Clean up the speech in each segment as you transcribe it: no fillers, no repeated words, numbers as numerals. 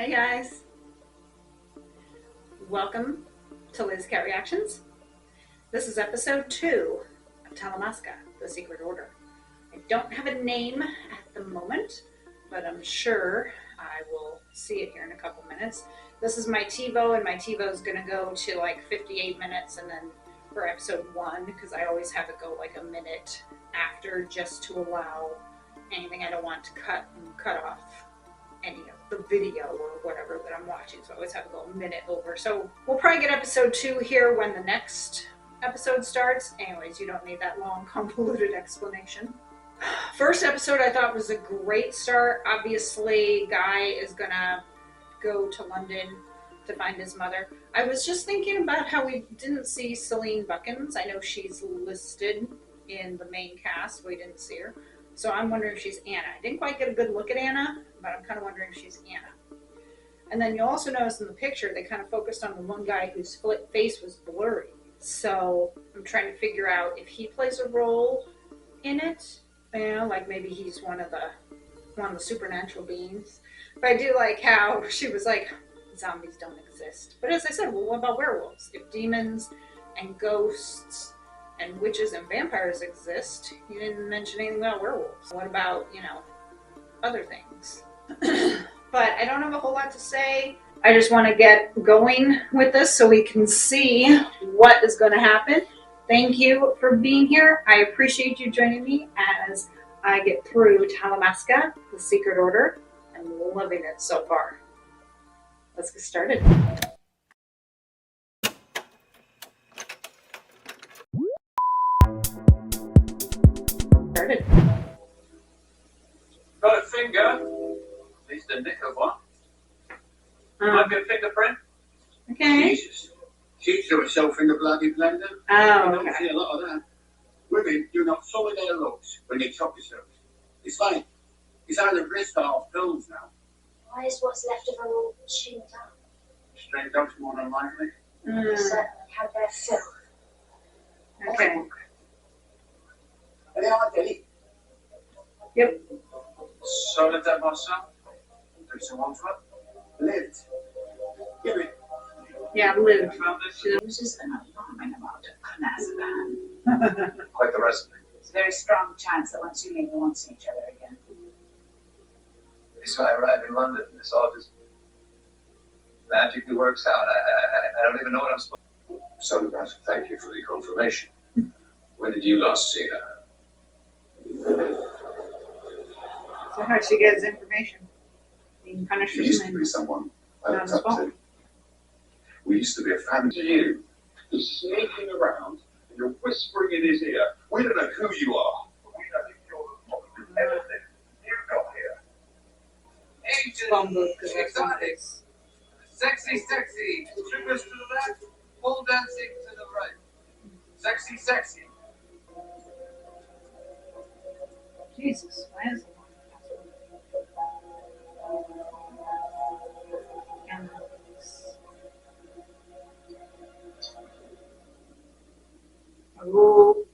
Hey guys, welcome to Liz Cat Reactions. This is episode 2 of Talamasca, The Secret Order. I don't have a name at the moment, but I'm sure I will see it here in a couple minutes. This is my TiVo, and my TiVo is going to go to like 58 minutes, and then for episode 1, because I always have it go like a minute after, just to allow anything I don't want to cut off any of the video or whatever that I'm watching, so I always have to go a minute over. So we'll probably get episode 2 here when the next episode starts. Anyways, you don't need that long convoluted explanation. First episode I thought was a great start. Obviously, Guy is gonna go to London to find his mother. I was just thinking about how we didn't see Celine Buckins. I know she's listed in the main cast, we didn't see her. So I'm wondering if she's Anna. I didn't quite get a good look at Anna, but I'm kind of wondering if she's Anna. And then you'll also notice in the picture, they kind of focused on the one guy whose face was blurry. So I'm trying to figure out if he plays a role in it. You know, like maybe he's one of the supernatural beings. But I do like how she was like, zombies don't exist. But as I said, well, what about werewolves? If demons and ghosts and witches and vampires exist, you didn't mention anything about werewolves. What about, other things? But I don't have a whole lot to say. I just want to get going with this so we can see what is going to happen. Thank you for being here. I appreciate you joining me as I get through Talamasca, The Secret Order. I'm loving it so far. Let's get started. Got a finger, at least a nick of one. Might be a fingerprint. Okay. Jesus. She threw herself in the bloody blender. Oh, You don't okay. see a lot of that. Women do not follow their looks when they chop themselves. It's funny. It's either wrist or pills now. Why is what's left of her all chewed up? Straight dogs more than likely. Certainly had their fill. Okay. Are they all dead? Yep. So did that myself. Do someone for it. Lived. Give it. Yeah, live. Found this. This is an alarming amount of clonazepam. Quite the recipe. There's a very strong chance that once you leave, we won't see each other again. So I arrived in London, and this all just magically works out. I don't even know what I'm supposed to do. So, thank you for the confirmation. When did you last see her? So how did she get his information? Being punished She for used to something. be someone I Not looked his up fault. to. We used to be a family. To you. He's sneaking around and you're whispering in his ear. We don't know who you are. We know that you're the problem with everything you got here. Phone booth, because that's Exotic. somebody's. Sexy. Strippers to the left, pole dancing to the right. Sexy. Jesus, why is it? Oh.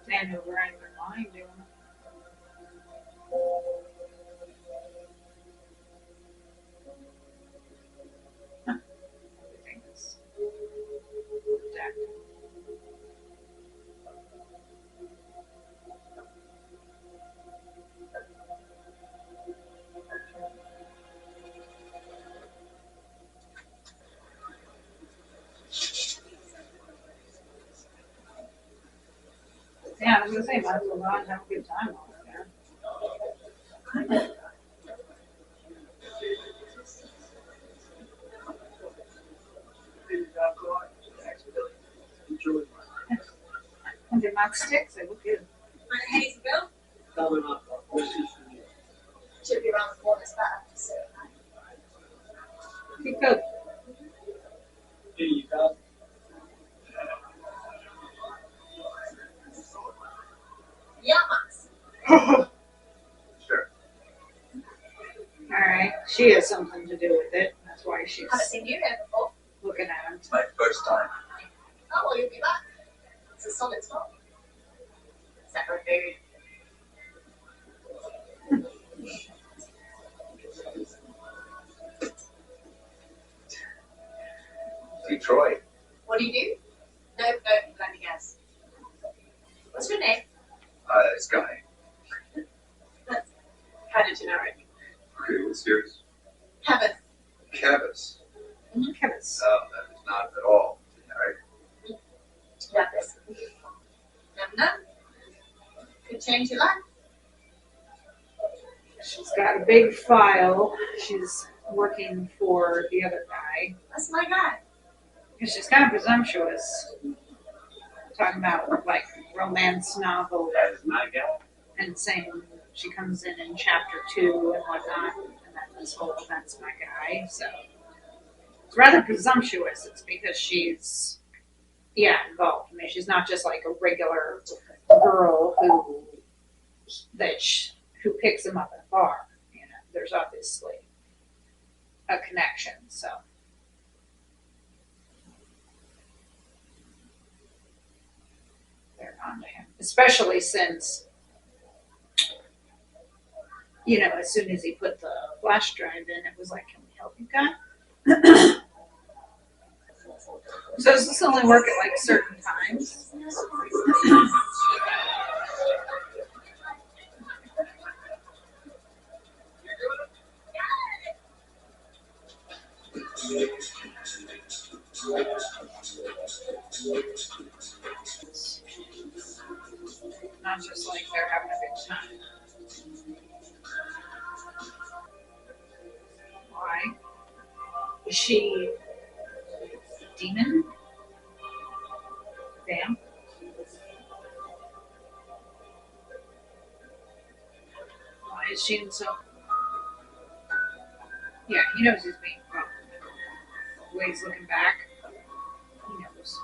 Daniel wearing their line doing it. Everything is decked. Yeah, I was gonna say, might as well go out and have a good time over there. And they're not sticks, they look good. Hazy Bill? Should be around the corner, it's better. So, Keep going. Here you go. Yamas. She has something to do with it. That's why she's Haven't seen you here before. looking at him. It's my first time. Oh, well, you'll be back. It's a solid spot. Separate food. Detroit. What do you do? No, let me guess. What's your name? It's Guy. Kind of generic. Okay, what's yours? Kevin. Cavis. Kevis. No, that is not at all generic. Yeah, this. Never know. Could change your life. She's got a big file. She's working for the other guy. That's my guy. And she's kind of presumptuous. Talking about like romance novel That is my guy. and saying she comes in chapter 2 and whatnot. And then this whole that's my guy. So it's rather presumptuous. It's because she's, involved. I mean, she's not just like a regular girl who picks him up at a bar. You know, there's obviously a connection. So. They're on to him, especially since, as soon as he put the flash drive in, it was like, "Can we help you, guy?" So does this only work at like certain times? Not just like they're having a good time. Why? Is she a demon? Damn. Why is she in so? Yeah, he knows he's being followed. The way he's looking back, he knows.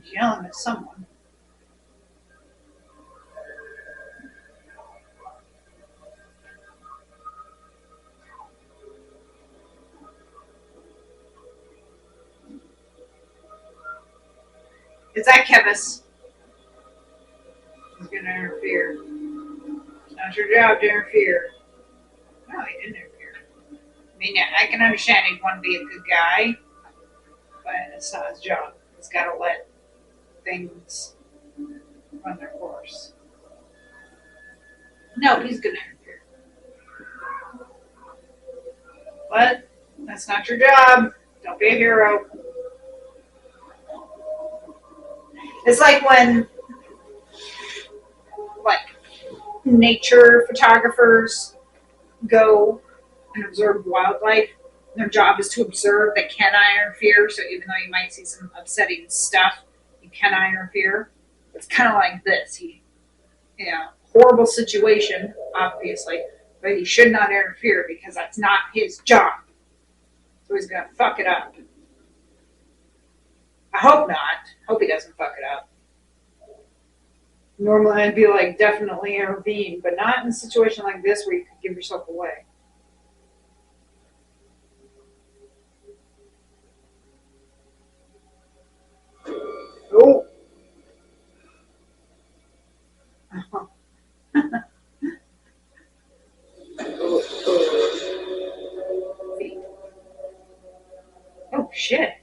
He's yelling at someone. Is that Kevis? He's gonna interfere. It's not your job to interfere. No, he didn't interfere. I mean, I can understand he'd want to be a good guy, but it's not his job. He's got to let things run their course. No, he's gonna interfere. But that's not your job. Don't be a hero. It's like when, nature photographers go and observe wildlife. Their job is to observe. They cannot interfere. So even though you might see some upsetting stuff, you cannot interfere. It's kind of like this. Horrible situation, obviously, but he should not interfere because that's not his job. So he's gonna fuck it up. I hope not. Hope he doesn't fuck it up. Normally I'd be like, definitely intervene, but not in a situation like this where you could give yourself away. Oh. Oh shit.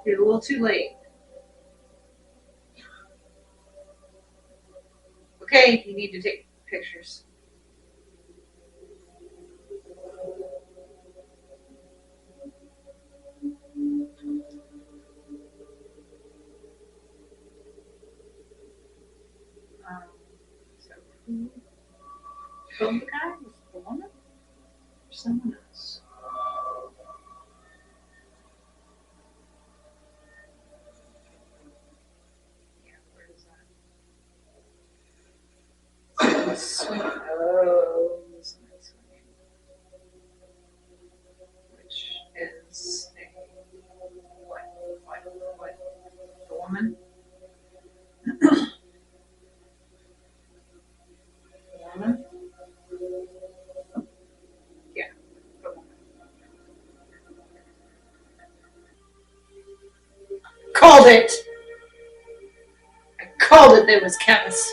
You're a little too late. Okay, you need to take pictures. So who killed the guy? Was it the woman? Or someone else? Yeah, where is that? Oh, this is nice. called it. I called it. It was Kevus.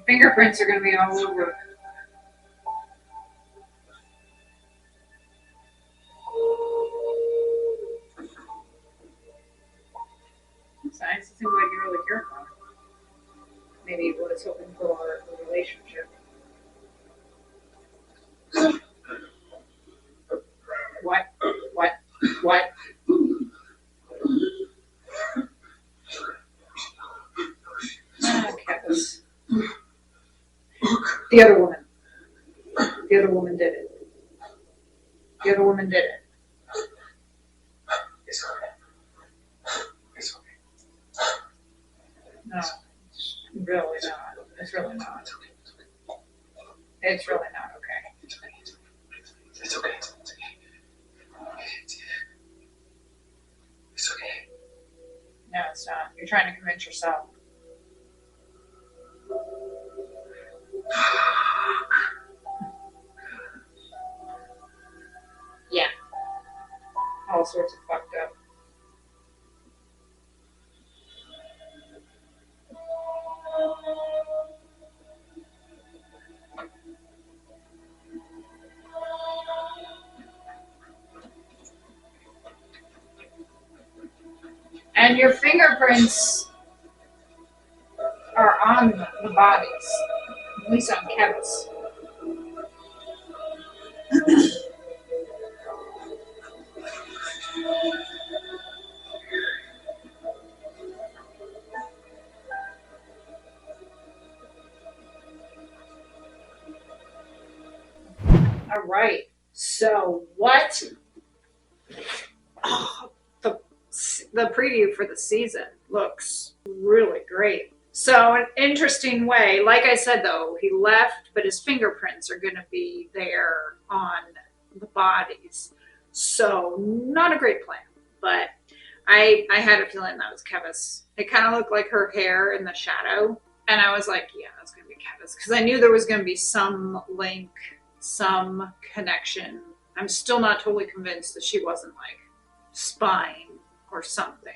Fingerprints are going to be all over. It's nice. It seems like you really care about it. Maybe he was hoping for a relationship. What? What? What? Kevus. The other woman. The other woman did it. The other woman did it. It's okay. It's okay. No, it's really not. It's really not. It's really not okay. It's okay. It's okay. It's okay. No, it's not. You're trying to convince yourself. Yeah. All sorts of fucked up. And your fingerprints are on the bodies, at least on Kevin's. All right. So what? Oh, the preview for the season looks really great. So an interesting way, like I said though, he left, but his fingerprints are going to be there on the bodies. So not a great plan, but I had a feeling that was Kevis. It kind of looked like her hair in the shadow, and I was like, yeah, that's going to be Kevis, because I knew there was going to be some link, some connection. I'm still not totally convinced that she wasn't like spying or something.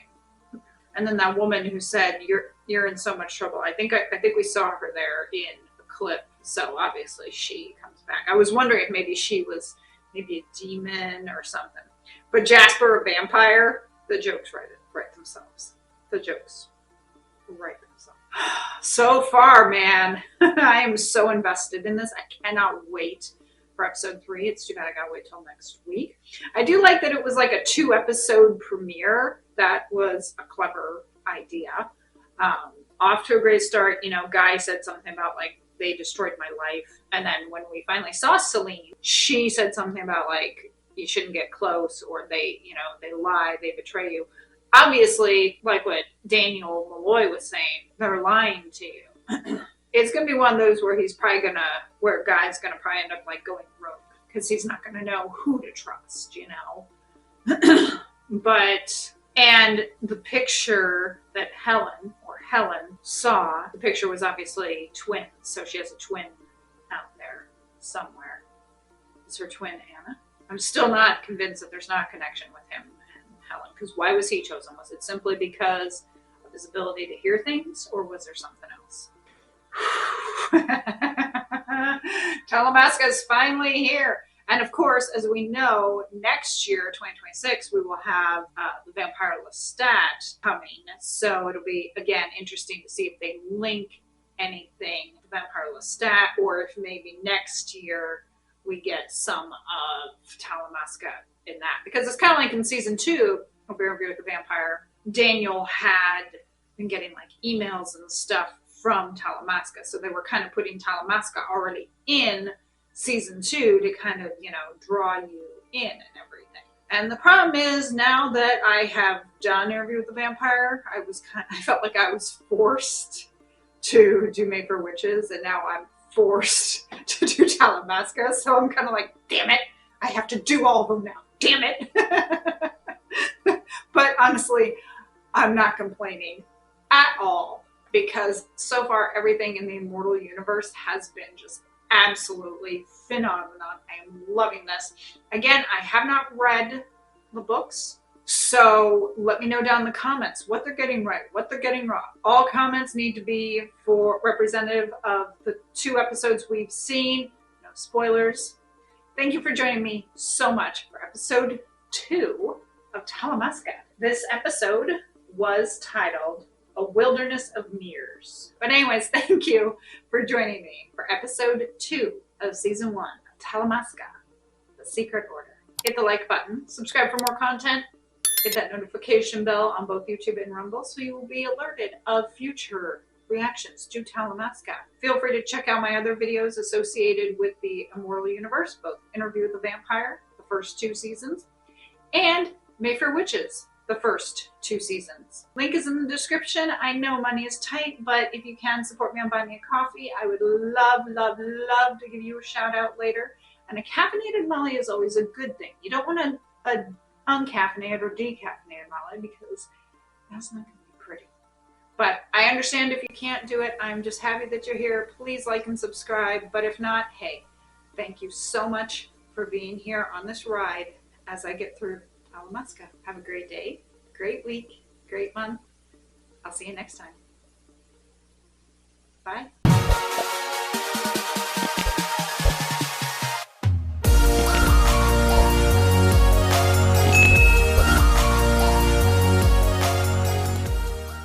And then that woman who said you're in so much trouble. I think we saw her there in the clip. So obviously she comes back. I was wondering if maybe she was maybe a demon or something. But Jasper, a vampire, the jokes write themselves. The jokes write themselves. So far, man, I am so invested in this. I cannot wait for episode 3. It's too bad I gotta wait till next week. I do like that it was like a 2-episode premiere. That was a clever idea. Off to a great start. You know, Guy said something about like they destroyed my life, and then when we finally saw Celine, she said something about like you shouldn't get close, or they lie, they betray you. Obviously, like what Daniel Malloy was saying, they're lying to you. It's gonna be one of those where Guy's gonna probably end up like going rogue because he's not gonna know who to trust, you know. And the picture that Helen saw, the picture was obviously twins. So she has a twin out there somewhere. Is her twin Anna? I'm still not convinced that there's not a connection with him and Helen. Because why was he chosen? Was it simply because of his ability to hear things, or was there something else? Talamasca is finally here. And of course, as we know, next year, 2026, we will have the Vampire Lestat coming. So it'll be, again, interesting to see if they link anything to Vampire Lestat, or if maybe next year we get some of Talamasca in that. Because it's kind of like in season 2 of Interview with the Vampire, Daniel had been getting like emails and stuff from Talamasca. So they were kind of putting Talamasca already in season 2 to kind of, draw you in and everything. And the problem is, now that I have done Interview with the Vampire, I felt like I was forced to do Made for Witches, and now I'm forced to do Talamasca. So I'm kind of like, damn it, I have to do all of them now. Damn it. But honestly, I'm not complaining at all, because so far everything in the Immortal universe has been just absolutely phenomenal. I am loving this. Again, I have not read the books, so let me know down in the comments what they're getting right, what they're getting wrong. All comments need to be for representative of the 2 episodes we've seen. No spoilers. Thank you for joining me so much for episode 2 of Talamasca. This episode was titled A Wilderness of Mirrors. But anyways, thank you for joining me for episode 2 of season 1 of Talamasca, The Secret Order. Hit the like button, subscribe for more content, hit that notification bell on both YouTube and Rumble so you will be alerted of future reactions to Talamasca. Feel free to check out my other videos associated with the Immortal universe, both Interview with the Vampire, the first 2 seasons, and Mayfair Witches, the first 2 seasons. Link is in the description. I know money is tight, but if you can support me on Buy Me a Coffee, I would love, love, love to give you a shout out later. And a caffeinated Molly is always a good thing. You don't want a uncaffeinated or decaffeinated Molly because that's not going to be pretty. But I understand if you can't do it. I'm just happy that you're here. Please like and subscribe. But if not, hey, thank you so much for being here on this ride as I get through Talamasca. Have a great day, great week, great month. I'll see you next time. Bye.